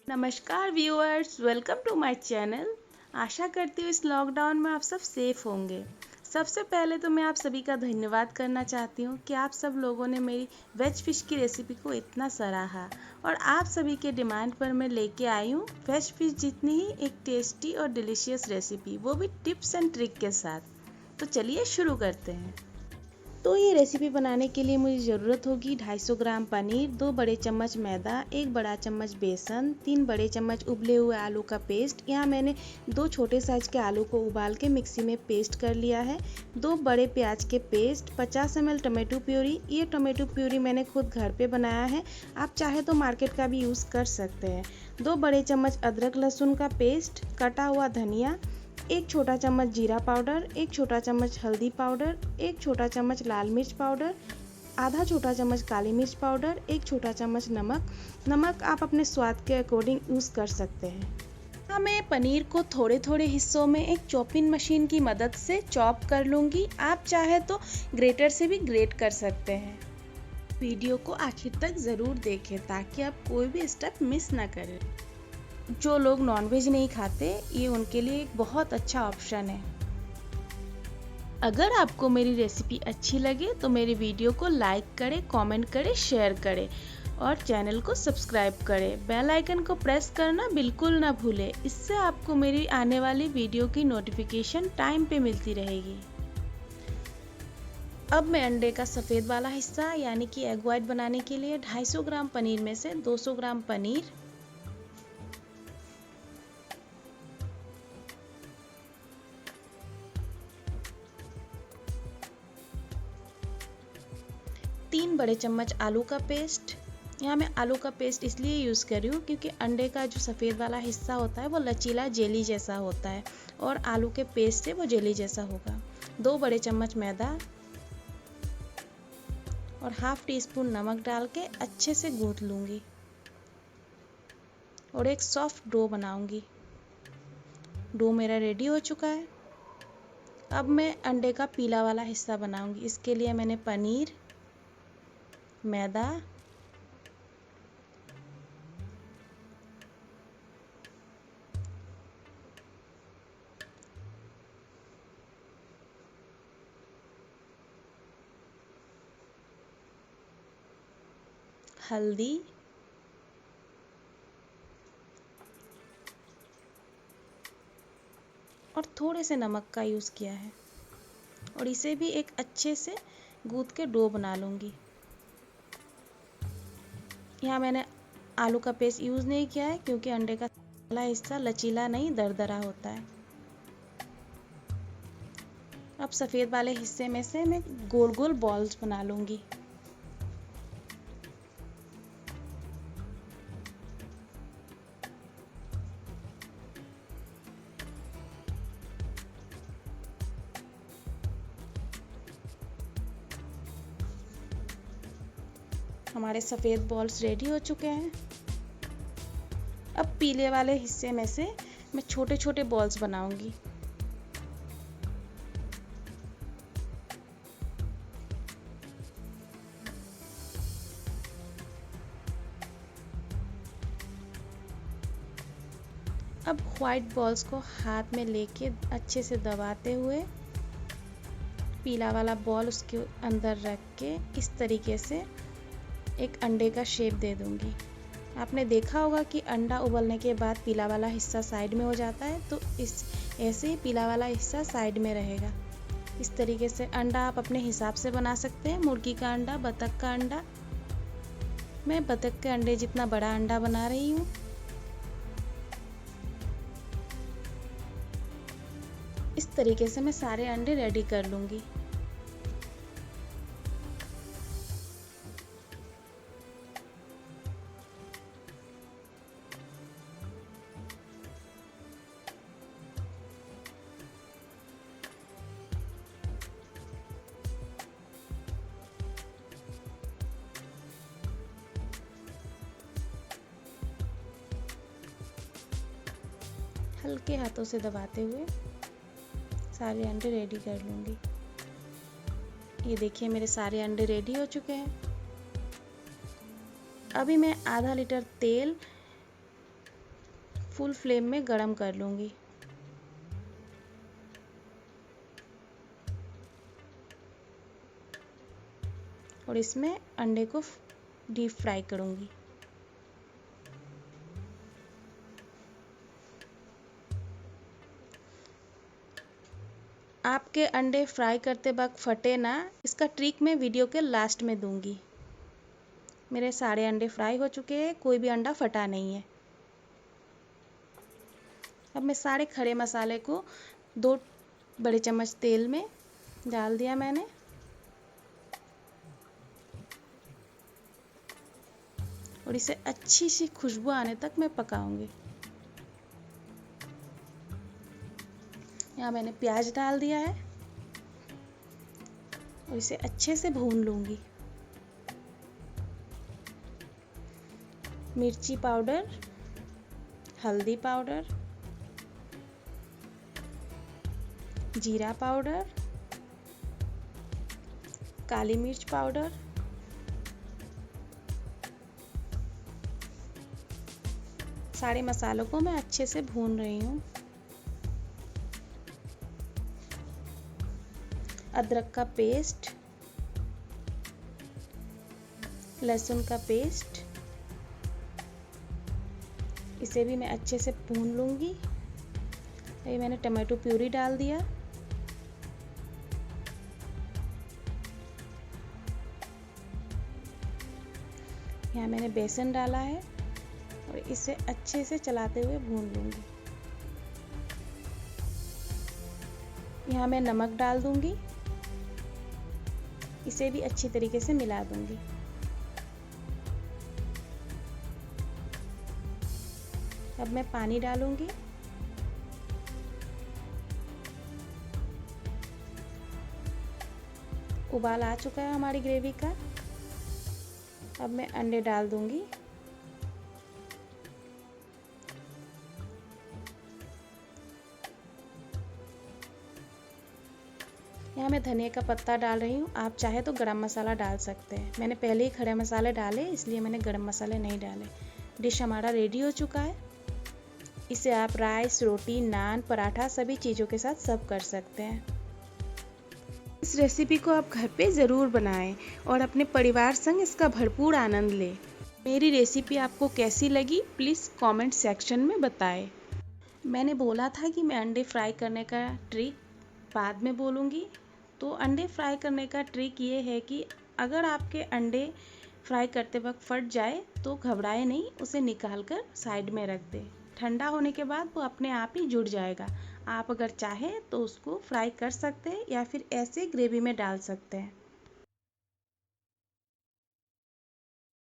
नमस्कार viewers, welcome to my channel. आशा करती हूँ इस लॉकडाउन में आप सब सेफ होंगे। सबसे पहले तो मैं आप सभी का धन्यवाद करना चाहती हूँ कि आप सब लोगों ने मेरी वेज फिश की रेसिपी को इतना सराहा और आप सभी के डिमांड पर मैं लेके आई हूँ वेज फिश जितनी ही एक टेस्टी और डिलीशियस रेसिपी, वो भी टिप्स एंड ट्रिक के साथ। तो चलिए शुरू करते हैं। तो ये रेसिपी बनाने के लिए मुझे ज़रूरत होगी 250 ग्राम पनीर, 2 बड़े चम्मच मैदा, 1 बड़ा चम्मच बेसन, 3 बड़े चम्मच उबले हुए आलू का पेस्ट। यहाँ मैंने 2 छोटे साइज के आलू को उबाल के मिक्सी में पेस्ट कर लिया है, 2 बड़े प्याज के पेस्ट, 50 ml टमाटो प्यूरी। ये टमाटो प्यूरी मैंने खुद घर पे बनाया है, आप चाहे तो मार्केट का भी यूज़ कर सकते हैं। 2 बड़े चम्मच अदरक लहसुन का पेस्ट, कटा हुआ धनिया, 1 छोटा चम्मच जीरा पाउडर, 1 छोटा चम्मच हल्दी पाउडर, 1 छोटा चम्मच लाल मिर्च पाउडर, आधा छोटा चम्मच काली मिर्च पाउडर, 1 छोटा चम्मच नमक आप अपने स्वाद के अकॉर्डिंग यूज़ कर सकते हैं। हाँ, मैं पनीर को थोड़े थोड़े हिस्सों में एक चॉपिंग मशीन की मदद से चॉप कर लूँगी। आप चाहे तो ग्रेटर से भी ग्रेट कर सकते हैं। वीडियो को आखिर तक ज़रूर देखें ताकि आप कोई भी स्टेप मिस ना करें। जो लोग नॉनवेज नहीं खाते, ये उनके लिए एक बहुत अच्छा ऑप्शन है। अगर आपको मेरी रेसिपी अच्छी लगे तो मेरी वीडियो को लाइक करें, कमेंट करें, शेयर करें और चैनल को सब्सक्राइब करें। बेल आइकन को प्रेस करना बिल्कुल ना भूलें, इससे आपको मेरी आने वाली वीडियो की नोटिफिकेशन टाइम पे मिलती रहेगी। अब मैं अंडे का सफ़ेद वाला हिस्सा यानी कि एग वाइट बनाने के लिए 250 ग्राम पनीर में से 200 ग्राम पनीर, 3 बड़े चम्मच आलू का पेस्ट। यहाँ मैं आलू का पेस्ट इसलिए यूज़ कर रही हूँ क्योंकि अंडे का जो सफ़ेद वाला हिस्सा होता है वो लचीला जेली जैसा होता है और आलू के पेस्ट से वो जेली जैसा होगा। 2 बड़े चम्मच मैदा और हाफ टी स्पून नमक डाल के अच्छे से गूँथ लूँगी और एक सॉफ्ट डो बनाऊँगी। डो मेरा रेडी हो चुका है। अब मैं अंडे का पीला वाला हिस्सा बनाऊँगी। इसके लिए मैंने पनीर, मैदा, हल्दी और थोड़े से नमक का यूज़ किया है और इसे भी एक अच्छे से गूँथ के डो बना लूँगी। यहाँ मैंने आलू का पेस्ट यूज़ नहीं किया है क्योंकि अंडे का वाला हिस्सा लचीला नहीं दरदरा होता है। अब सफ़ेद वाले हिस्से में से मैं गोल गोल बॉल्स बना लूँगी। हमारे सफ़ेद बॉल्स रेडी हो चुके हैं। अब पीले वाले हिस्से में से मैं छोटे छोटे बॉल्स बनाऊंगी। अब वाइट बॉल्स को हाथ में लेके अच्छे से दबाते हुए पीला वाला बॉल उसके अंदर रख के इस तरीके से एक अंडे का शेप दे दूंगी। आपने देखा होगा कि अंडा उबलने के बाद पीला वाला हिस्सा साइड में हो जाता है, तो इस ऐसे ही पीला वाला हिस्सा साइड में रहेगा। इस तरीके से अंडा आप अपने हिसाब से बना सकते हैं। मुर्गी का अंडा, बतख का अंडा। मैं बतख के अंडे जितना बड़ा अंडा बना रही हूँ। इस तरीके से मैं सारे अंडे रेडी कर लूँगी। हल्के हाथों से दबाते हुए सारे अंडे रेडी कर लूँगी। ये देखिए मेरे सारे अंडे रेडी हो चुके हैं। अभी मैं आधा लीटर तेल फुल फ्लेम में गरम कर लूँगी। और इसमें अंडे को डीप फ्राई करूँगी। आपके अंडे फ्राई करते वक्त फटे ना, इसका ट्रिक मैं वीडियो के लास्ट में दूंगी। मेरे सारे अंडे फ्राई हो चुके हैं, कोई भी अंडा फटा नहीं है। अब मैं सारे खड़े मसाले को 2 बड़े चम्मच तेल में डाल दिया मैंने। और इसे अच्छी सी खुशबू आने तक मैं पकाऊंगी। यहाँ मैंने प्याज डाल दिया है और इसे अच्छे से भून लूंगी। मिर्ची पाउडर, हल्दी पाउडर, जीरा पाउडर, काली मिर्च पाउडर, सारे मसालों को मैं अच्छे से भून रही हूँ। अदरक का पेस्ट, लहसुन का पेस्ट, इसे भी मैं अच्छे से भून लूँगी। ये मैंने टमाटो प्यूरी डाल दिया। यहाँ मैंने बेसन डाला है और इसे अच्छे से चलाते हुए भून लूँगी। यहाँ मैं नमक डाल दूँगी, इसे भी अच्छी तरीके से मिला दूँगी। अब मैं पानी डालूँगी। उबाल आ चुका है हमारी ग्रेवी का। अब मैं अंडे डाल दूँगी। यहाँ मैं धनिया का पत्ता डाल रही हूँ, आप चाहे तो गरम मसाला डाल सकते हैं। मैंने पहले ही खड़े मसाले डाले, इसलिए मैंने गरम मसाले नहीं डाले। डिश हमारा रेडी हो चुका है। इसे आप राइस, रोटी, नान, पराठा सभी चीज़ों के साथ सर्व कर सकते हैं। इस रेसिपी को आप घर पे ज़रूर बनाएं और अपने परिवार संग इसका भरपूर आनंद लें। मेरी रेसिपी आपको कैसी लगी प्लीज़ कमेंट सेक्शन में बताएं। मैंने बोला था कि मैं अंडे फ्राई करने का ट्रिक बाद में बोलूँगी। तो अंडे फ्राई करने का ट्रिक ये है कि अगर आपके अंडे फ्राई करते वक्त फट जाए तो घबराए नहीं, उसे निकाल कर साइड में रख दें। ठंडा होने के बाद वो अपने आप ही जुड़ जाएगा। आप अगर चाहें तो उसको फ्राई कर सकते हैं या फिर ऐसे ग्रेवी में डाल सकते हैं।